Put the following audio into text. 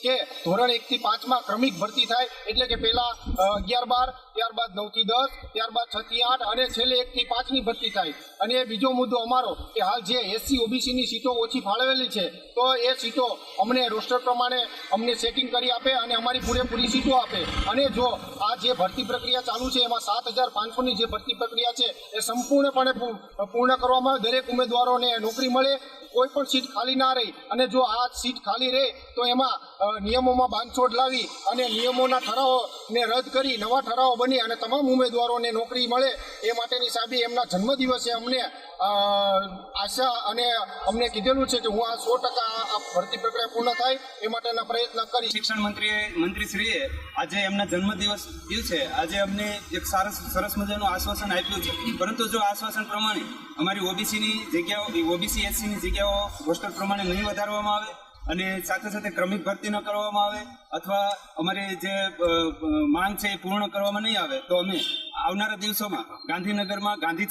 કે ધોરણ 1 થી 5 ક્રમિક ભરતી થાય, એટલે કે પહેલા 11-12, ત્યારબાદ 9 થી 10, ત્યારબાદ 6 થી 8 અને છેલ્લે 1 થી 5ની ભરતી થાય. અને બીજો મુદ્દો અમારો કે હાલ જે SC OBC ની સીટો ઓછી ફાળવેલી છે, તો એ સીટો અમને રોસ્ટર પ્રમાણે અમને સેટિંગ કરી આપે અને અમારી પૂરેપૂરી સીટો આપે. અને જો આ જે ભરતી પ્રક્રિયા ચાલુ છે એમાં 7,500ની જે ભરતી પ્રક્રિયા છે એ સંપૂર્ણપણે પૂર્ણ કરવામાં આવે, દરેક ઉમેદવારોને નોકરી મળે, કોઈ પણ સીટ ખાલી ના રહી. અને જો આ સીટ ખાલી રહે તો એમાં નિયમોમાં બાંધછોડ લાવી અને નિયમોના ઠરાવોને રદ કરી નવા ઠરાવો બની અને તમામ ઉમેદવારોને નોકરી મળે એ માટેની સાબી એમના જન્મદિવસે અમને આશા અને અમને કીધેલું છે કે હું આ 100% આ ભરતી પ્રક્રિયા પૂર્ણ થાય એ માટેના પ્રયત્ન કરી. શિક્ષણ મંત્રીશ્રીએ આજે એમના જન્મદિવસ દિવસે આજે અમને એક સરસ મજાનું આશ્વાસન આપ્યું છે. પરંતુ જો આશ્વાસન પ્રમાણે અમારી ઓબીસીની જગ્યાઓ, ઓબીસી એસસીની જગ્યાઓ રોસ્ટર પ્રમાણે નહીં વધારવામાં આવે અને સાથે સાથે ક્રમિક ભરતી ન કરવામાં આવે અથવા અમારી જે માંગ છે એ પૂર્ણ કરવામાં નહીં આવે તો અમે આવનારા દિવસોમાં ગાંધીનગરમાં ગાંધી